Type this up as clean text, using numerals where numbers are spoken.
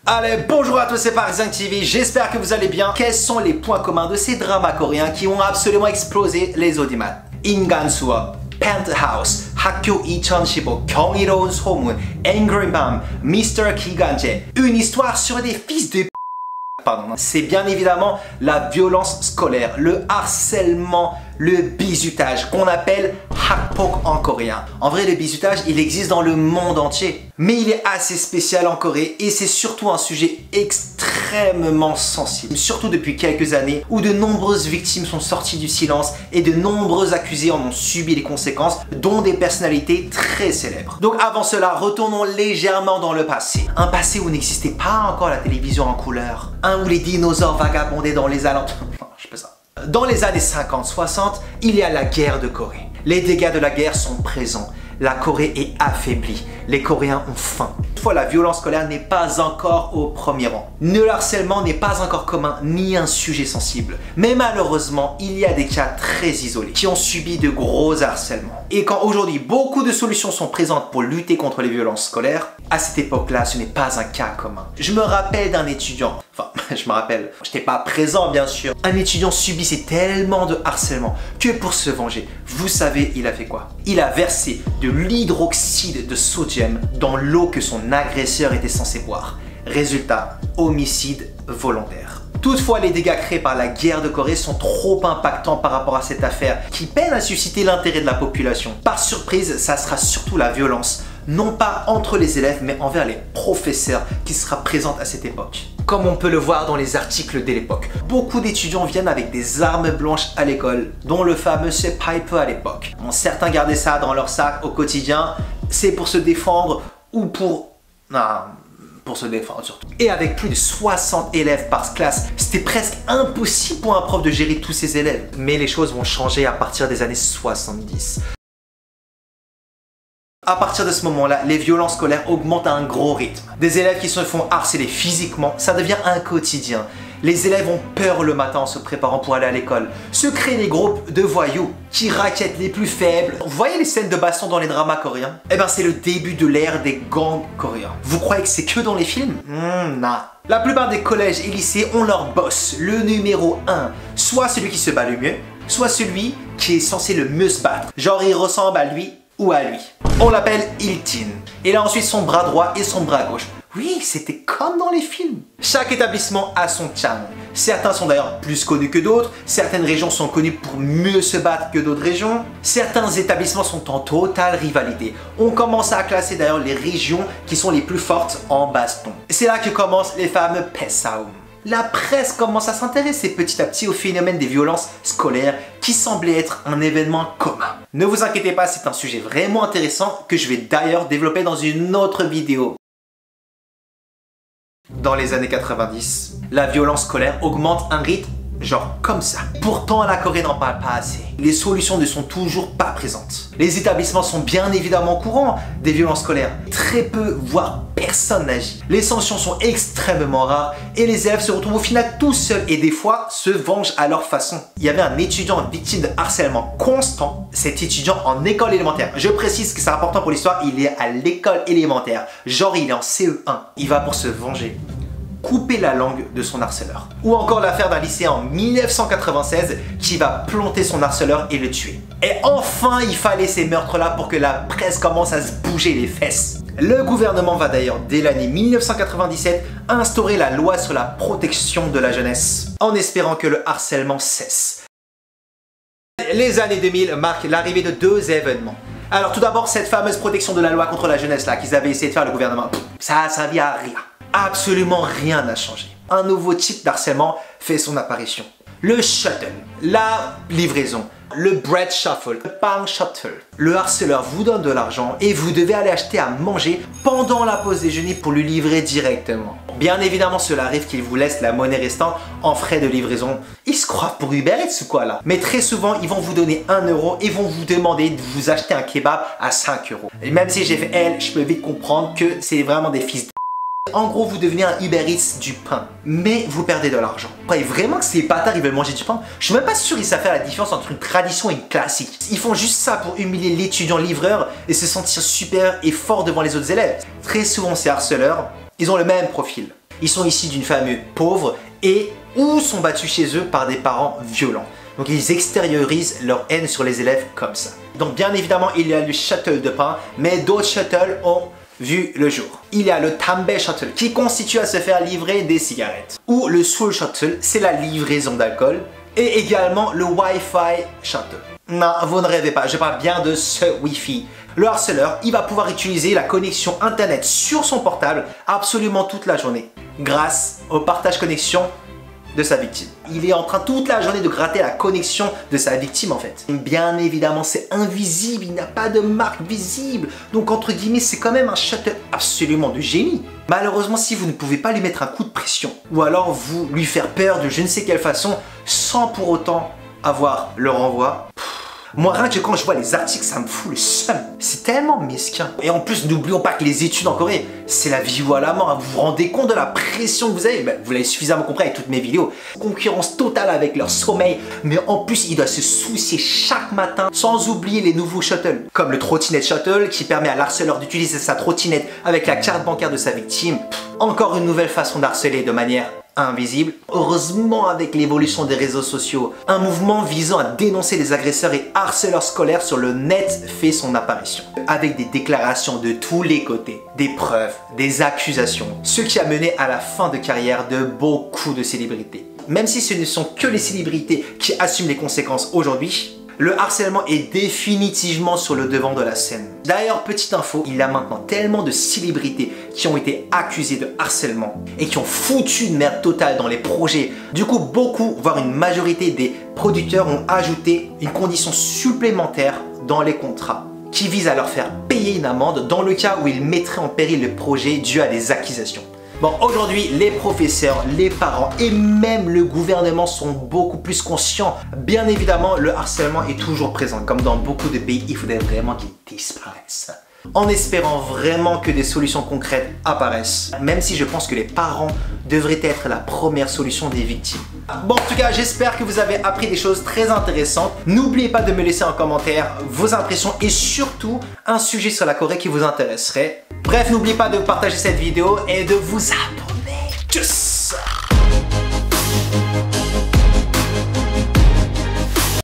Allez, bonjour à tous, c'est Parisien TV, j'espère que vous allez bien. Quels sont les points communs de ces dramas coréens qui ont absolument explosé les audimat? 인간수업, Penthouse, 학교 2015, 경이로운 소문, Angry Mom, Mr. 기간제. Une histoire sur des fils de pardon. C'est bien évidemment la violence scolaire, le harcèlement, le bizutage qu'on appelle hakpok en coréen. En vrai, le bizutage, il existe dans le monde entier. Mais il est assez spécial en Corée et c'est surtout un sujet extrêmement sensible. Surtout depuis quelques années où de nombreuses victimes sont sorties du silence et de nombreux accusés en ont subi les conséquences, dont des personnalités très célèbres. Donc avant cela, retournons légèrement dans le passé. Un passé où n'existait pas encore la télévision en couleur. Un où les dinosaures vagabondaient dans les alentours. Je fais ça. Dans les années 50-60, il y a la guerre de Corée. Les dégâts de la guerre sont présents. La Corée est affaiblie. Les Coréens ont faim. Toutefois, la violence scolaire n'est pas encore au premier rang. Le harcèlement n'est pas encore commun ni un sujet sensible. Mais malheureusement, il y a des cas très isolés qui ont subi de gros harcèlements. Et quand aujourd'hui beaucoup de solutions sont présentes pour lutter contre les violences scolaires, à cette époque-là, ce n'est pas un cas commun. Je me rappelle d'un étudiant, je n'étais pas présent bien sûr. Un étudiant subissait tellement de harcèlement que pour se venger, vous savez, il a fait quoi? Il a versé de l'hydroxyde de sodium dans l'eau que son agresseur était censé boire. Résultat, homicide volontaire. Toutefois, les dégâts créés par la guerre de Corée sont trop impactants par rapport à cette affaire qui peine à susciter l'intérêt de la population. Par surprise, ça sera surtout la violence, non pas entre les élèves mais envers les professeurs qui sera présente à cette époque. Comme on peut le voir dans les articles de l'époque, beaucoup d'étudiants viennent avec des armes blanches à l'école, dont le fameux Piper à l'époque. Bon, certains gardaient ça dans leur sac au quotidien, c'est pour se défendre ou pour se défendre surtout. Et avec plus de 60 élèves par classe, c'était presque impossible pour un prof de gérer tous ces élèves. Mais les choses vont changer à partir des années 70. À partir de ce moment-là, les violences scolaires augmentent à un gros rythme. Des élèves qui se font harceler physiquement, ça devient un quotidien. Les élèves ont peur le matin en se préparant pour aller à l'école. Se créent des groupes de voyous qui raquettent les plus faibles. Vous voyez les scènes de baston dans les dramas coréens? Eh ben c'est le début de l'ère des gangs coréens. Vous croyez que c'est que dans les films? Non. La plupart des collèges et lycées ont leur boss, le numéro 1. Soit celui qui se bat le mieux, soit celui qui est censé le mieux se battre. Genre il ressemble à lui ou à lui. On l'appelle Iltin. Il a ensuite son bras droit et son bras gauche. Oui, c'était comme dans les films. Chaque établissement a son charme. Certains sont d'ailleurs plus connus que d'autres. Certaines régions sont connues pour mieux se battre que d'autres régions. Certains établissements sont en totale rivalité. On commence à classer d'ailleurs les régions qui sont les plus fortes en baston. C'est là que commencent les fameux Pesaum. La presse commence à s'intéresser petit à petit au phénomène des violences scolaires qui semblait être un événement commun. Ne vous inquiétez pas, c'est un sujet vraiment intéressant que je vais d'ailleurs développer dans une autre vidéo. Dans les années 90, la violence scolaire augmente un rythme genre comme ça. Pourtant, la Corée n'en parle pas assez. Les solutions ne sont toujours pas présentes. Les établissements sont bien évidemment au courant des violences scolaires. Très peu, voire personne n'agit. Les sanctions sont extrêmement rares et les élèves se retrouvent au final tout seuls et des fois se vengent à leur façon. Il y avait un étudiant victime de harcèlement constant, cet étudiant en école élémentaire. Je précise que c'est important pour l'histoire, il est à l'école élémentaire. Genre il est en CE1. Il va pour se venger. Couper la langue de son harceleur. Ou encore l'affaire d'un lycéen en 1996 qui va planter son harceleur et le tuer. Et enfin, il fallait ces meurtres-là pour que la presse commence à se bouger les fesses. Le gouvernement va d'ailleurs, dès l'année 1997, instaurer la loi sur la protection de la jeunesse, en espérant que le harcèlement cesse. Les années 2000 marquent l'arrivée de deux événements. Alors tout d'abord, cette fameuse protection de la loi contre la jeunesse là qu'ils avaient essayé de faire le gouvernement, ça a servi à rien. Absolument rien n'a changé. Un nouveau type d'harcèlement fait son apparition. Le shuttle, la livraison, le bread shuffle, le pain shuttle. Le harceleur vous donne de l'argent et vous devez aller acheter à manger pendant la pause déjeuner pour lui livrer directement. Bien évidemment, cela arrive qu'il vous laisse la monnaie restante en frais de livraison. Ils se croient pour Uber Eats ou quoi là? Mais très souvent, ils vont vous donner 1 euro et vont vous demander de vous acheter un kebab à 5 euros. Et même si j'ai fait elle, je peux vite comprendre que c'est vraiment des fils de... En gros, vous devenez un Uber Eats du pain, mais vous perdez de l'argent. Vous croyez vraiment que ces bâtards ils veulent manger du pain? Je suis même pas sûr qu'ils savent faire la différence entre une tradition et une classique. Ils font juste ça pour humilier l'étudiant livreur et se sentir super et fort devant les autres élèves. Très souvent, ces harceleurs, ils ont le même profil. Ils sont issus d'une famille pauvre et ou sont battus chez eux par des parents violents. Donc ils extériorisent leur haine sur les élèves comme ça. Donc bien évidemment, il y a le shuttle de pain, mais d'autres shuttles ont vu le jour. Il y a le Tambe Shuttle qui consiste à se faire livrer des cigarettes. Ou le Soul Shuttle, c'est la livraison d'alcool. Et également le Wi-Fi Shuttle. Non, vous ne rêvez pas, je parle bien de ce Wi-Fi. Le harceleur, il va pouvoir utiliser la connexion internet sur son portable absolument toute la journée grâce au partage connexion de sa victime. Il est en train toute la journée de gratter la connexion de sa victime en fait. Bien évidemment, c'est invisible, il n'y a pas de marque visible. Donc entre guillemets, c'est quand même un shuttle absolument de génie. Malheureusement, si vous ne pouvez pas lui mettre un coup de pression ou alors vous lui faire peur de je ne sais quelle façon sans pour autant avoir le renvoi, moi rien que quand je vois les articles, ça me fout le seum. C'est tellement mesquin. Et en plus, n'oublions pas que les études en Corée, c'est la vie ou à la mort. Vous vous rendez compte de la pression que vous avez? Vous l'avez suffisamment compris avec toutes mes vidéos. Concurrence totale avec leur sommeil. Mais en plus, il doit se soucier chaque matin. Sans oublier les nouveaux shuttles. Comme le trottinette shuttle qui permet à l'harceleur d'utiliser sa trottinette avec la carte bancaire de sa victime. Encore une nouvelle façon d'harceler de manière invisible. Heureusement, avec l'évolution des réseaux sociaux, un mouvement visant à dénoncer les agresseurs et harceleurs scolaires sur le net fait son apparition. Avec des déclarations de tous les côtés, des preuves, des accusations, ce qui a mené à la fin de carrière de beaucoup de célébrités. Même si ce ne sont que les célébrités qui assument les conséquences aujourd'hui, le harcèlement est définitivement sur le devant de la scène. D'ailleurs, petite info, il y a maintenant tellement de célébrités qui ont été accusées de harcèlement et qui ont foutu une merde totale dans les projets. Du coup, beaucoup, voire une majorité des producteurs ont ajouté une condition supplémentaire dans les contrats qui vise à leur faire payer une amende dans le cas où ils mettraient en péril le projet dû à des accusations. Bon, aujourd'hui, les professeurs, les parents et même le gouvernement sont beaucoup plus conscients. Bien évidemment, le harcèlement est toujours présent. Comme dans beaucoup de pays, il faudrait vraiment qu'il disparaisse. En espérant vraiment que des solutions concrètes apparaissent. Même si je pense que les parents devraient être la première solution des victimes. Bon, en tout cas, j'espère que vous avez appris des choses très intéressantes. N'oubliez pas de me laisser en commentaire vos impressions et surtout un sujet sur la Corée qui vous intéresserait. Bref, n'oubliez pas de partager cette vidéo et de vous abonner. Tchuss!